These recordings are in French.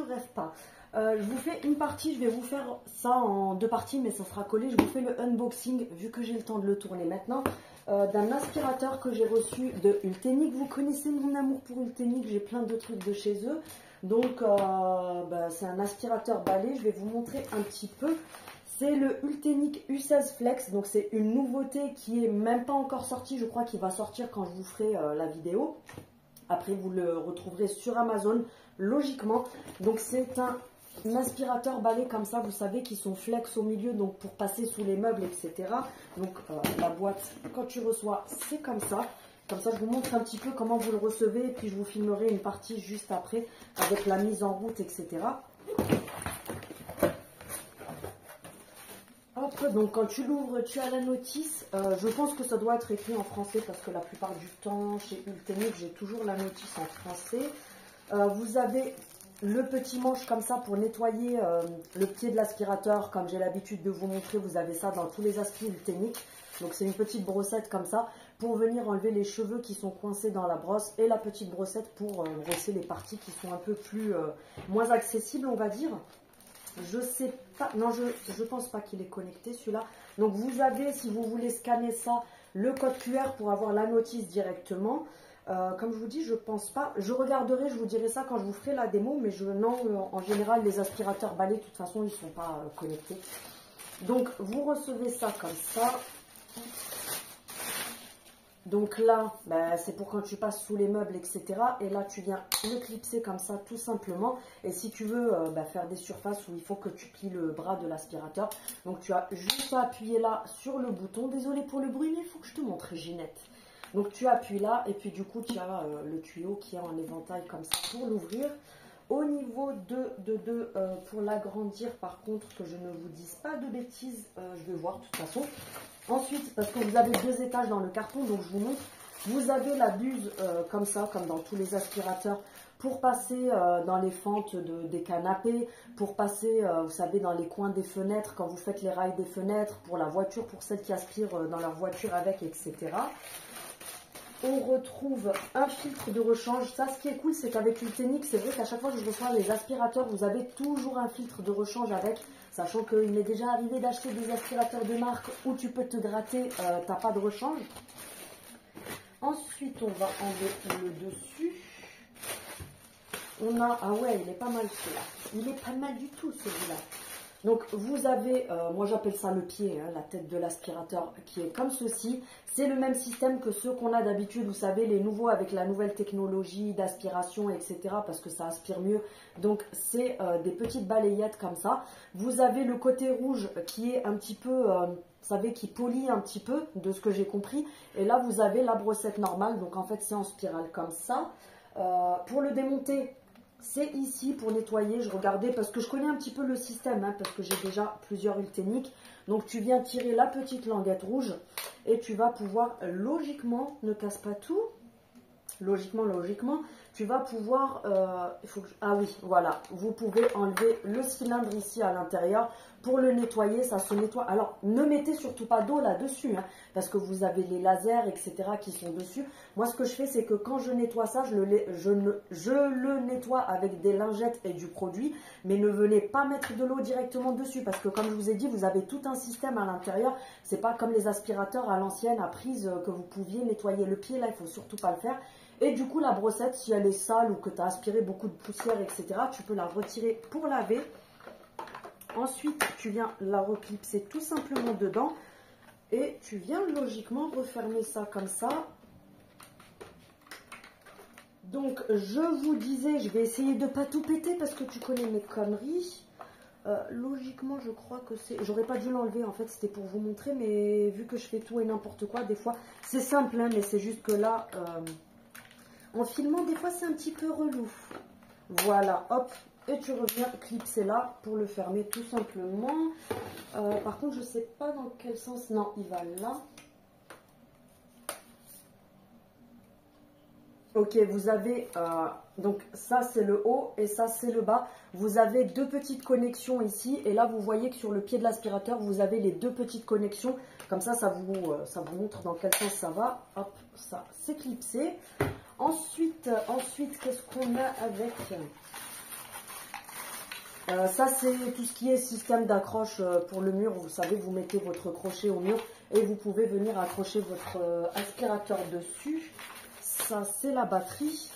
rêve pas. Je vous fais une partie, je vais vous faire ça en deux parties, mais ça sera collé. Je vous fais le unboxing, vu que j'ai le temps de le tourner maintenant, d'un aspirateur que j'ai reçu de Ultenic. Vous connaissez mon amour pour Ultenic, j'ai plein de trucs de chez eux. Donc, c'est un aspirateur balai, je vais vous montrer un petit peu. C'est le Ultenic U16 Flex, donc c'est une nouveauté qui est même pas encore sortie. Je crois qu'il va sortir quand je vous ferai la vidéo. Après, vous le retrouverez sur Amazon, logiquement. Donc, c'est un aspirateur balai comme ça, vous savez, qui sont flex au milieu, donc pour passer sous les meubles, etc. Donc, la boîte, quand tu reçois, c'est comme ça. Comme ça, je vous montre un petit peu comment vous le recevez. Et puis, je vous filmerai une partie juste après, avec la mise en route, etc. Hop, donc quand tu l'ouvres, tu as la notice. Je pense que ça doit être écrit en français parce que la plupart du temps, chez Ultenic, j'ai toujours la notice en français. Vous avez le petit manche comme ça pour nettoyer le pied de l'aspirateur. Comme j'ai l'habitude de vous montrer, vous avez ça dans tous les aspis Ultenic. Donc c'est une petite brossette comme ça pour venir enlever les cheveux qui sont coincés dans la brosse. Et la petite brossette pour brosser les parties qui sont un peu plus moins accessibles, on va dire. Je sais pas, non, je pense pas qu'il est connecté celui-là. Donc vous avez, si vous voulez scanner ça, le code QR pour avoir la notice directement. Comme je vous dis, je pense pas. Je regarderai, je vous dirai ça quand je vous ferai la démo, mais en général, les aspirateurs balais, de toute façon, ils ne sont pas connectés. Donc vous recevez ça comme ça. Donc là, c'est pour quand tu passes sous les meubles, etc. Et là, tu viens le clipser comme ça, tout simplement. Et si tu veux faire des surfaces où il faut que tu plies le bras de l'aspirateur, donc tu as juste à appuyer là sur le bouton. Désolée pour le bruit, mais il faut que je te montre, Ginette. Donc tu appuies là, et puis du coup, tu as le tuyau qui est en éventail comme ça pour l'ouvrir. Au niveau pour l'agrandir, par contre, que je ne vous dise pas de bêtises, je vais voir de toute façon. Ensuite, parce que vous avez deux étages dans le carton, donc je vous montre, vous avez la buse comme ça, comme dans tous les aspirateurs, pour passer dans les fentes des canapés, pour passer, vous savez, dans les coins des fenêtres, quand vous faites les rails des fenêtres, pour la voiture, pour celles qui aspirent dans leur voiture avec, etc. On retrouve un filtre de rechange. Ça, ce qui est cool, c'est qu'avec Ultenic, c'est vrai qu'à chaque fois que je reçois les aspirateurs, vous avez toujours un filtre de rechange avec, sachant qu'il m'est déjà arrivé d'acheter des aspirateurs de marque où tu peux te gratter, t'as pas de rechange. Ensuite, on va enlever le dessus. On a, ah ouais, il est pas mal celui-là. Il est pas mal du tout celui-là. Donc vous avez, moi j'appelle ça le pied, hein, la tête de l'aspirateur qui est comme ceci. C'est le même système que ceux qu'on a d'habitude, vous savez, les nouveaux avec la nouvelle technologie d'aspiration, etc. Parce que ça aspire mieux. Donc c'est des petites balayettes comme ça. Vous avez le côté rouge qui est un petit peu, vous savez, qui polie un petit peu de ce que j'ai compris. Et là vous avez la brossette normale, donc en fait c'est en spirale comme ça. Pour le démonter, c'est ici pour nettoyer. Je regardais parce que je connais un petit peu le système, hein, parce que j'ai déjà plusieurs Ultenic. Donc tu viens tirer la petite languette rouge et tu vas pouvoir logiquement, ne casse pas tout, logiquement, tu vas pouvoir, ah oui, voilà, vous pouvez enlever le cylindre ici à l'intérieur pour le nettoyer, ça se nettoie. Alors, ne mettez surtout pas d'eau là-dessus, hein, parce que vous avez les lasers, etc. qui sont dessus. Moi, ce que je fais, c'est que quand je nettoie ça, je le nettoie avec des lingettes et du produit, mais ne venez pas mettre de l'eau directement dessus, parce que comme je vous ai dit, vous avez tout un système à l'intérieur. C'est pas comme les aspirateurs à l'ancienne, à prise, que vous pouviez nettoyer le pied. Là, il faut surtout pas le faire. Et du coup, la brossette, si elle est sale ou que tu as aspiré beaucoup de poussière, etc., tu peux la retirer pour laver. Ensuite, tu viens la reclipser tout simplement dedans. Et tu viens logiquement refermer ça comme ça. Donc, je vous disais, je vais essayer de ne pas tout péter parce que tu connais mes conneries. Logiquement, je crois que c'est... J'aurais pas dû l'enlever, en fait, c'était pour vous montrer. Mais vu que je fais tout et n'importe quoi, des fois, c'est simple, hein, mais c'est juste que là... en filmant, des fois, c'est un petit peu relou. Voilà, hop. Et tu reviens clipser là pour le fermer tout simplement. Par contre, je ne sais pas dans quel sens. Non, il va là. Ok, vous avez... donc ça, c'est le haut et ça, c'est le bas. Vous avez deux petites connexions ici. Et là, vous voyez que sur le pied de l'aspirateur, vous avez les deux petites connexions. Comme ça, ça vous montre dans quel sens ça va. Hop, ça, c'est clipsé. Ensuite, qu'est-ce qu'on a avec... Ça, c'est tout ce qui est système d'accroche pour le mur. Vous savez, vous mettez votre crochet au mur et vous pouvez venir accrocher votre aspirateur dessus. Ça, c'est la batterie.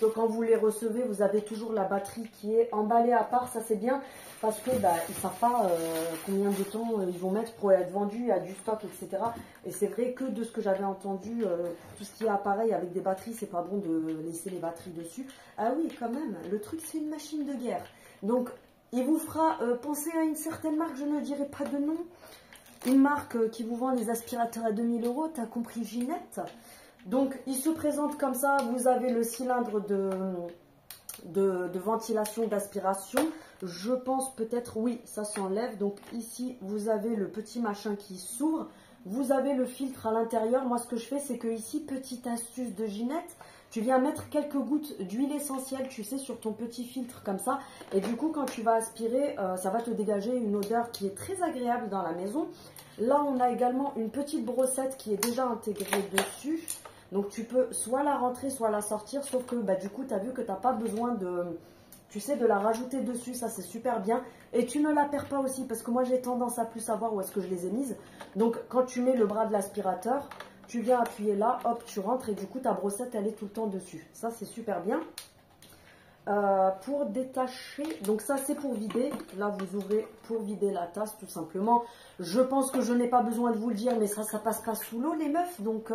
Donc, quand vous les recevez, vous avez toujours la batterie qui est emballée à part. Ça, c'est bien parce que ils ne savent pas combien de temps ils vont mettre pour être vendus. Il y a du stock, etc. Et c'est vrai que de ce que j'avais entendu, tout ce qui est appareil avec des batteries, c'est pas bon de laisser les batteries dessus. Ah oui, quand même, le truc, c'est une machine de guerre. Donc, il vous fera penser à une certaine marque, je ne dirai pas de nom. Une marque qui vous vend les aspirateurs à 2000 €, tu as compris, Ginette. Donc, il se présente comme ça. Vous avez le cylindre de ventilation, d'aspiration. Je pense peut-être, oui, ça s'enlève. Donc, ici, vous avez le petit machin qui s'ouvre. Vous avez le filtre à l'intérieur. Moi, ce que je fais, c'est que ici, petite astuce de Ginette, tu viens mettre quelques gouttes d'huile essentielle, tu sais, sur ton petit filtre comme ça. Et du coup, quand tu vas aspirer, ça va te dégager une odeur qui est très agréable dans la maison. Là, on a également une petite brossette qui est déjà intégrée dessus. Donc, tu peux soit la rentrer, soit la sortir. Sauf que, du coup, tu as vu que tu n'as pas besoin de, tu sais, de la rajouter dessus. Ça, c'est super bien. Et tu ne la perds pas aussi parce que moi, j'ai tendance à plus savoir où est-ce que je les ai mises. Donc, quand tu mets le bras de l'aspirateur, tu viens appuyer là, hop, tu rentres et du coup, ta brossette, elle est tout le temps dessus. Ça, c'est super bien. Pour détacher, donc ça, c'est pour vider. Là, vous ouvrez pour vider la tasse, tout simplement. Je pense que je n'ai pas besoin de vous le dire, mais ça passe pas sous l'eau, les meufs. Donc,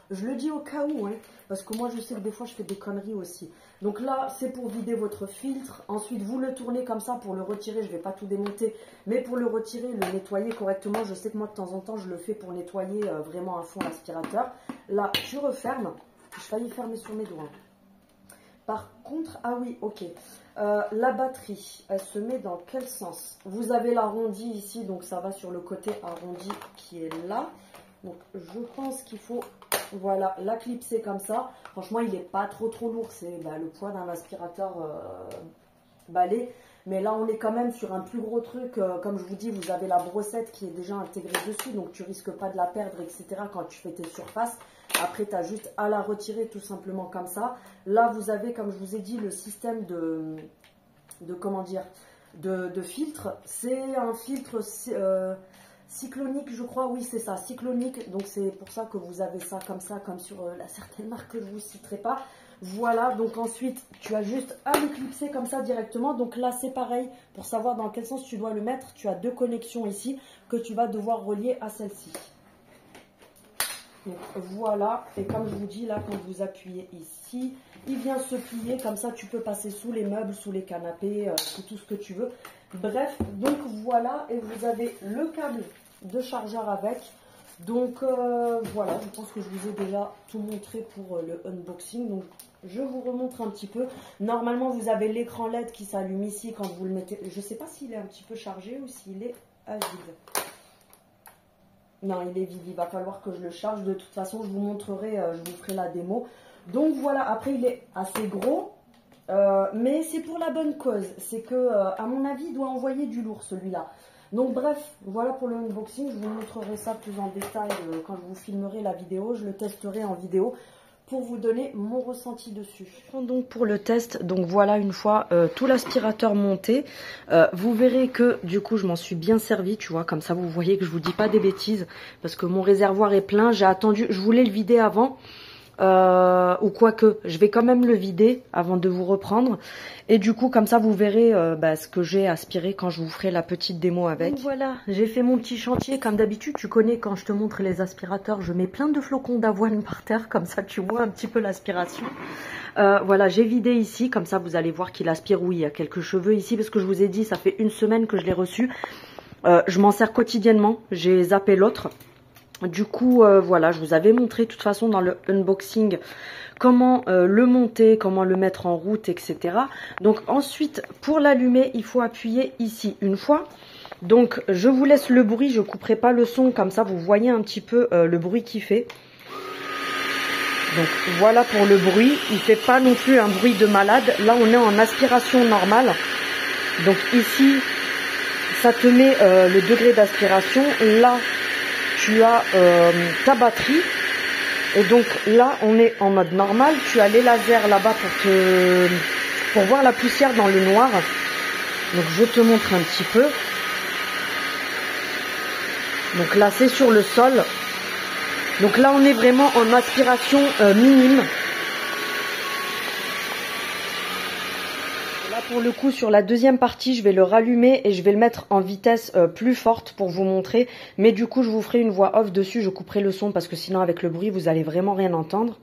je le dis au cas où, hein, parce que moi, je sais que des fois, je fais des conneries aussi. Donc là, c'est pour vider votre filtre. Ensuite, vous le tournez comme ça pour le retirer. Je ne vais pas tout démonter, mais pour le retirer, le nettoyer correctement. Je sais que moi, de temps en temps, je le fais pour nettoyer vraiment à fond l'aspirateur. Là, tu refermes. J'ai failli fermer sur mes doigts. Par contre, ah oui, ok. La batterie, elle se met dans quel sens? Vous avez l'arrondi ici, donc ça va sur le côté arrondi qui est là. Donc, je pense qu'il faut, voilà, la clipser comme ça. Franchement, il n'est pas trop lourd. C'est le poids d'un aspirateur balai. Mais là, on est quand même sur un plus gros truc. Comme je vous dis, vous avez la brossette qui est déjà intégrée dessus. Donc, tu risques pas de la perdre, etc. quand tu fais tes surfaces. Après, tu as juste à la retirer tout simplement comme ça. Là, vous avez, comme je vous ai dit, le système de comment dire, de filtre. C'est un filtre cyclonique, je crois. Oui, c'est ça, cyclonique. Donc, c'est pour ça que vous avez ça, comme sur la certaine marque que je ne vous citerai pas. Voilà, donc ensuite, tu as juste à le clipser comme ça directement. Donc là, c'est pareil. Pour savoir dans quel sens tu dois le mettre, tu as deux connexions ici que tu vas devoir relier à celle-ci. Donc voilà, et comme je vous dis là, quand vous appuyez ici, il vient se plier, comme ça tu peux passer sous les meubles, sous les canapés, sous tout ce que tu veux. Bref, donc voilà, et vous avez le câble de chargeur avec. Donc voilà, je pense que je vous ai déjà tout montré pour le unboxing. Donc je vous remontre un petit peu. Normalement, vous avez l'écran LED qui s'allume ici quand vous le mettez. Je ne sais pas s'il est un petit peu chargé ou s'il est à vide. Non, il est vide, il va falloir que je le charge. De toute façon, je vous montrerai, je vous ferai la démo. Donc voilà, après il est assez gros, mais c'est pour la bonne cause. C'est que, à mon avis, il doit envoyer du lourd celui-là. Donc bref, voilà pour le unboxing. Je vous montrerai ça plus en détail quand je vous filmerai la vidéo. Je le testerai en vidéo pour vous donner mon ressenti dessus. Donc pour le test, donc voilà, une fois tout l'aspirateur monté, vous verrez que du coup je m'en suis bien servi, tu vois, comme ça vous voyez que je vous dis pas des bêtises, parce que mon réservoir est plein. J'ai attendu, je voulais le vider avant, ou quoique, je vais quand même le vider avant de vous reprendre. Et du coup, comme ça, vous verrez ce que j'ai aspiré quand je vous ferai la petite démo avec. Donc voilà, j'ai fait mon petit chantier. Comme d'habitude, tu connais, quand je te montre les aspirateurs, je mets plein de flocons d'avoine par terre. Comme ça, tu vois un petit peu l'aspiration. Voilà, j'ai vidé ici. Comme ça, vous allez voir qu'il aspire. Oui, il y a quelques cheveux ici, parce que je vous ai dit, ça fait une semaine que je l'ai reçu. Je m'en sers quotidiennement. J'ai zappé l'autre. Du coup, voilà, je vous avais montré de toute façon dans le unboxing comment le monter, comment le mettre en route, etc. Donc ensuite, pour l'allumer, il faut appuyer ici une fois. Donc je vous laisse le bruit, je ne couperai pas le son, comme ça vous voyez un petit peu le bruit qu'il fait. Donc voilà pour le bruit, il ne fait pas non plus un bruit de malade. Là on est en aspiration normale. Donc ici, ça te met le degré d'aspiration. Là, tu as ta batterie. Et donc là, on est en mode normal. Tu as les lasers là-bas pour voir la poussière dans le noir. Donc je te montre un petit peu. Donc là c'est sur le sol. Donc là on est vraiment en aspiration minime. Là pour le coup sur la deuxième partie je vais le rallumer et je vais le mettre en vitesse plus forte pour vous montrer. Mais du coup je vous ferai une voix off dessus, je couperai le son parce que sinon avec le bruit vous allez vraiment rien entendre.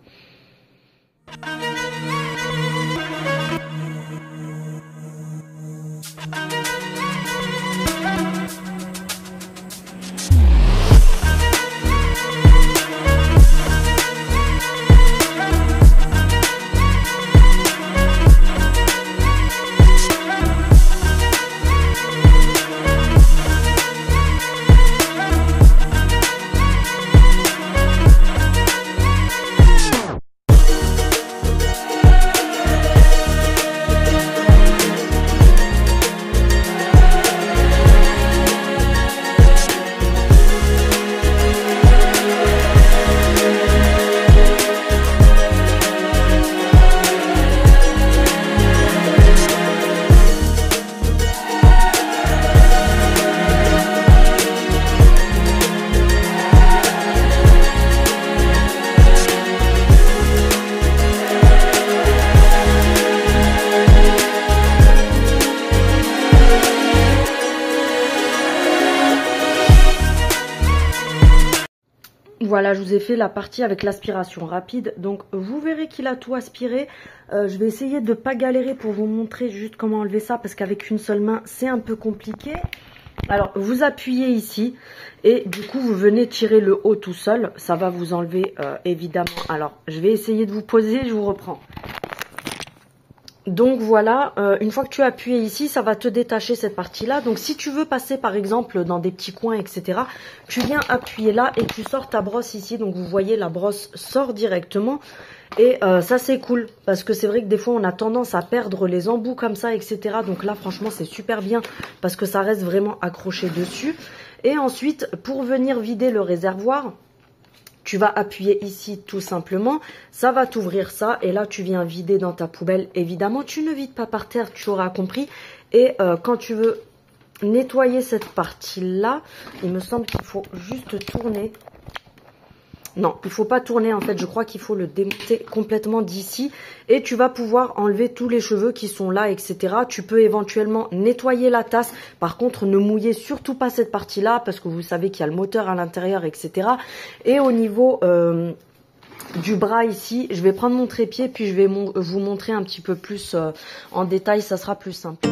Voilà, je vous ai fait la partie avec l'aspiration rapide. Donc, vous verrez qu'il a tout aspiré. Je vais essayer de ne pas galérer pour vous montrer juste comment enlever ça. Parce qu'avec une seule main, c'est un peu compliqué. Alors, vous appuyez ici. Et du coup, vous venez tirer le haut tout seul. Ça va vous enlever, évidemment. Alors, je vais essayer de vous poser. Je vous reprends. Donc voilà, une fois que tu as appuyé ici, ça va te détacher cette partie-là. Donc si tu veux passer par exemple dans des petits coins, etc., tu viens appuyer là et tu sors ta brosse ici. Donc vous voyez, la brosse sort directement. Et ça c'est cool, parce que c'est vrai que des fois on a tendance à perdre les embouts comme ça, etc. Donc là franchement c'est super bien, parce que ça reste vraiment accroché dessus. Et ensuite, pour venir vider le réservoir, tu vas appuyer ici tout simplement, ça va t'ouvrir ça et là tu viens vider dans ta poubelle. Évidemment, tu ne vides pas par terre, tu auras compris. Et quand tu veux nettoyer cette partie-là, il me semble qu'il faut juste tourner. Non, il ne faut pas tourner en fait, je crois qu'il faut le démonter complètement d'ici. Et tu vas pouvoir enlever tous les cheveux qui sont là, etc. Tu peux éventuellement nettoyer la tasse. Par contre, ne mouillez surtout pas cette partie-là parce que vous savez qu'il y a le moteur à l'intérieur, etc. Et au niveau du bras ici, je vais prendre mon trépied puis je vais vous montrer un petit peu plus en détail, ça sera plus simple.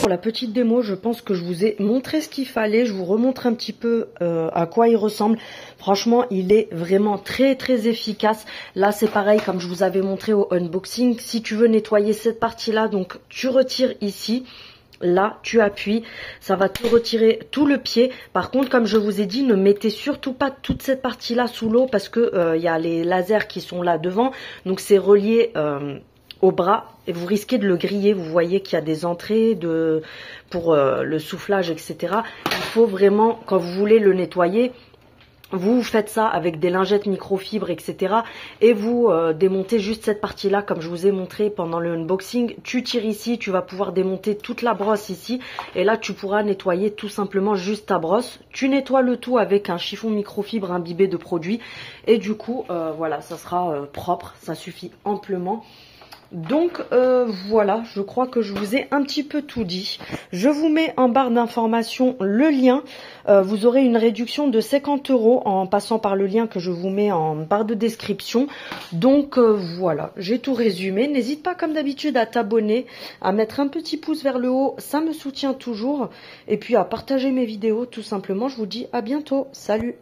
La petite démo, je pense que je vous ai montré ce qu'il fallait. Je vous remontre un petit peu à quoi il ressemble. Franchement, il est vraiment très très efficace. Là, c'est pareil comme je vous avais montré au unboxing. Si tu veux nettoyer cette partie-là, donc tu retires ici. Là, tu appuies, ça va te retirer tout le pied. Par contre, comme je vous ai dit, ne mettez surtout pas toute cette partie-là sous l'eau parce que y a les lasers qui sont là devant. Donc, c'est relié au bras et vous risquez de le griller. Vous voyez qu'il y a des entrées pour le soufflage, etc. Il faut vraiment, quand vous voulez le nettoyer, vous faites ça avec des lingettes microfibres, etc. Et vous démontez juste cette partie-là, comme je vous ai montré pendant le unboxing. Tu tires ici, tu vas pouvoir démonter toute la brosse ici. Et là, tu pourras nettoyer tout simplement juste ta brosse. Tu nettoies le tout avec un chiffon microfibre imbibé de produit. Et du coup, voilà, ça sera propre. Ça suffit amplement. Donc voilà, je crois que je vous ai un petit peu tout dit. Je vous mets en barre d'information le lien. Vous aurez une réduction de 50 € en passant par le lien que je vous mets en barre de description. Donc voilà, j'ai tout résumé. N'hésite pas comme d'habitude à t'abonner, à mettre un petit pouce vers le haut, ça me soutient toujours. Et puis à partager mes vidéos tout simplement. Je vous dis à bientôt. Salut!